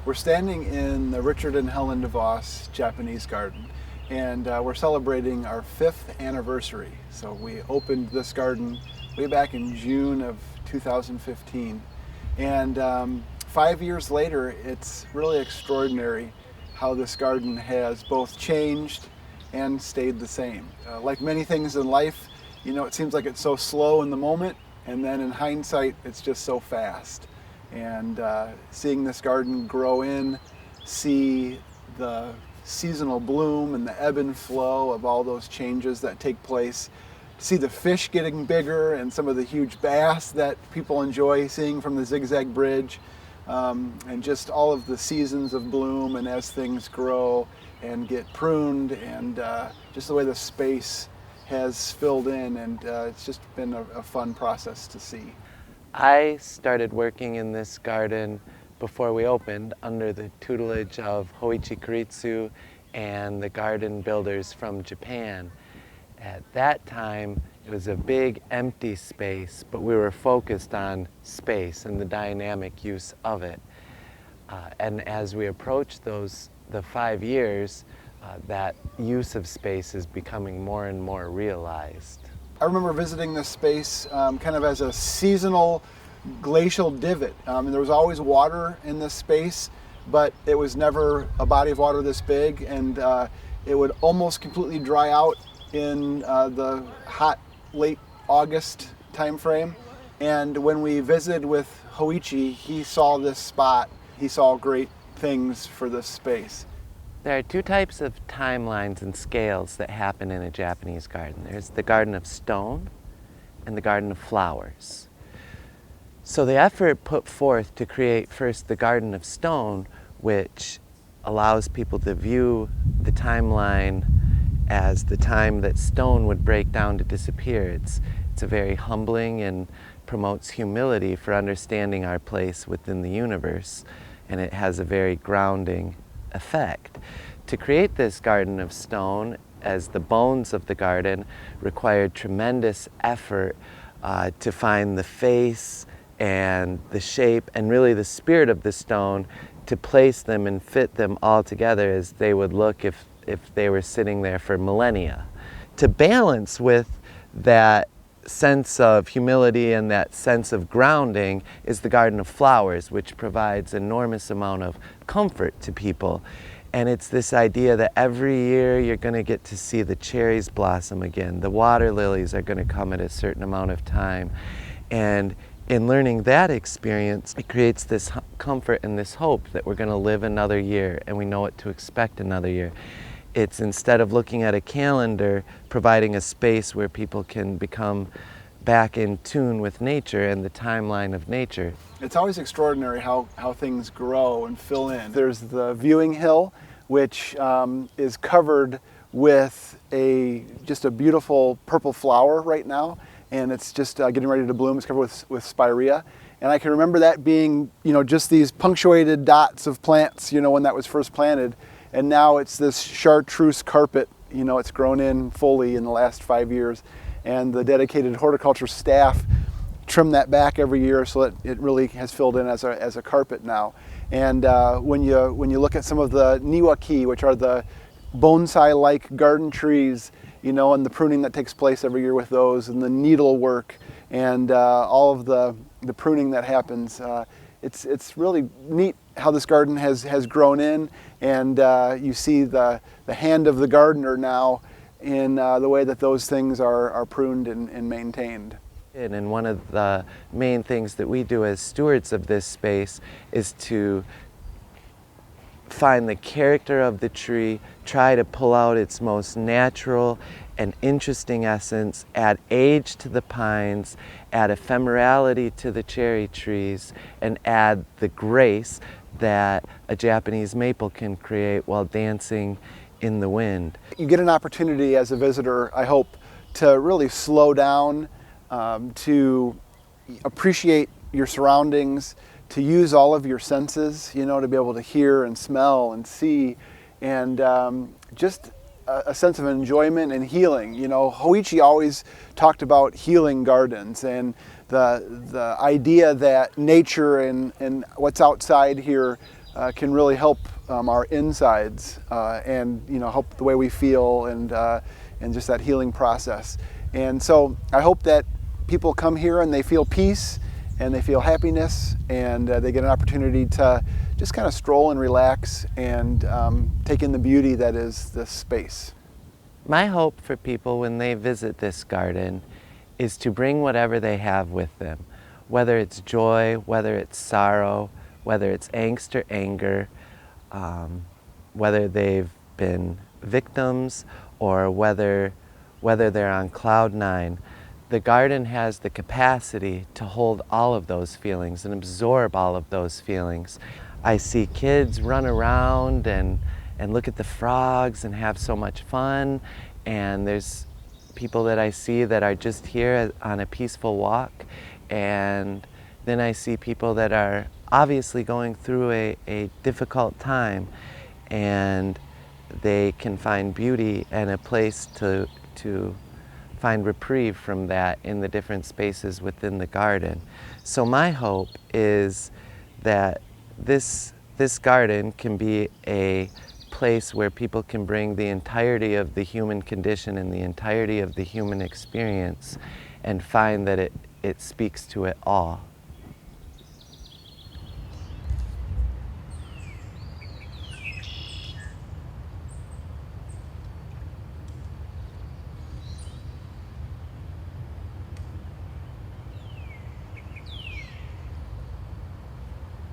We're standing in the Richard and Helen DeVos Japanese garden, and we're celebrating our 5th anniversary. So we opened this garden way back in June of 2015, and 5 years later, it's really extraordinary how this garden has both changed and stayed the same. Like many things in life, you know, it seems like it's so slow in the moment, and then in hindsight, it's just so fast. And seeing this garden grow in, see the seasonal bloom and the ebb and flow of all those changes that take place, see the fish getting bigger and some of the huge bass that people enjoy seeing from the zigzag bridge, and just all of the seasons of bloom, and as things grow and get pruned, and just the way the space has filled in, and it's just been a fun process to see. I started working in this garden before we opened under the tutelage of Horticulture and the garden builders from Japan. At that time, it was a big empty space, but we were focused on space and the dynamic use of it. And as we approach the 5 years, that use of space is becoming more and more realized. I remember visiting this space kind of as a seasonal glacial divot. And there was always water in this space, but it was never a body of water this big, and it would almost completely dry out in the hot late August time frame. And when we visited with Hoichi, he saw this spot. He saw great things for this space. There are 2 types of timelines and scales that happen in a Japanese garden. There's the garden of stone and the garden of flowers. So the effort put forth to create first the garden of stone, which allows people to view the timeline as the time that stone would break down to disappear. It's a very humbling and promotes humility for understanding our place within the universe, and it has a very grounding effect. To create this garden of stone as the bones of the garden required tremendous effort to find the face and the shape and really the spirit of the stone, to place them and fit them all together as they would look if they were sitting there for millennia. To balance with that sense of humility and that sense of grounding is the garden of flowers, which provides enormous amount of comfort to people. And it's this idea that every year you're going to get to see the cherries blossom again. The water lilies are going to come at a certain amount of time. And in learning that experience, it creates this comfort and this hope that we're going to live another year, and we know what to expect another year. It's, instead of looking at a calendar, providing a space where people can become back in tune with nature and the timeline of nature. It's always extraordinary how things grow and fill in. There's the viewing hill, which is covered with just a beautiful purple flower right now, and it's just getting ready to bloom. It's covered with spirea. And I can remember that being, you know, just these punctuated dots of plants, you know, when that was first planted. And now it's this chartreuse carpet. You know, it's grown in fully in the last 5 years. And the dedicated horticulture staff trim that back every year so that it really has filled in as a carpet now. And when you look at some of the niwaki, which are the bonsai-like garden trees, you know, and the pruning that takes place every year with those, and the needlework, and all of the pruning that happens, it's really neat how this garden has grown in, and you see the hand of the gardener now in the way that those things are pruned and maintained. And one of the main things that we do as stewards of this space is to find the character of the tree, try to pull out its most natural and interesting essence, add age to the pines, add ephemerality to the cherry trees, and add the grace that a Japanese maple can create while dancing in the wind. You get an opportunity as a visitor, I hope, to really slow down, to appreciate your surroundings, to use all of your senses, you know, to be able to hear and smell and see, and just a sense of enjoyment and healing. You know, Hoichi always talked about healing gardens and the idea that nature and what's outside here can really help our insides and help the way we feel and just that healing process. And so I hope that people come here and they feel peace and they feel happiness, and they get an opportunity to just kind of stroll and relax and take in the beauty that is this space. My hope for people when they visit this garden is to bring whatever they have with them, whether it's joy, whether it's sorrow, whether it's angst or anger, whether they've been victims or whether they're on cloud nine. The garden has the capacity to hold all of those feelings and absorb all of those feelings. I see kids run around and look at the frogs and have so much fun, and there's people that I see that are just here on a peaceful walk, and then I see people that are obviously going through a difficult time, and they can find beauty and a place to find reprieve from that in the different spaces within the garden. So my hope is that this garden can be a place where people can bring the entirety of the human condition and the entirety of the human experience and find that it speaks to it all.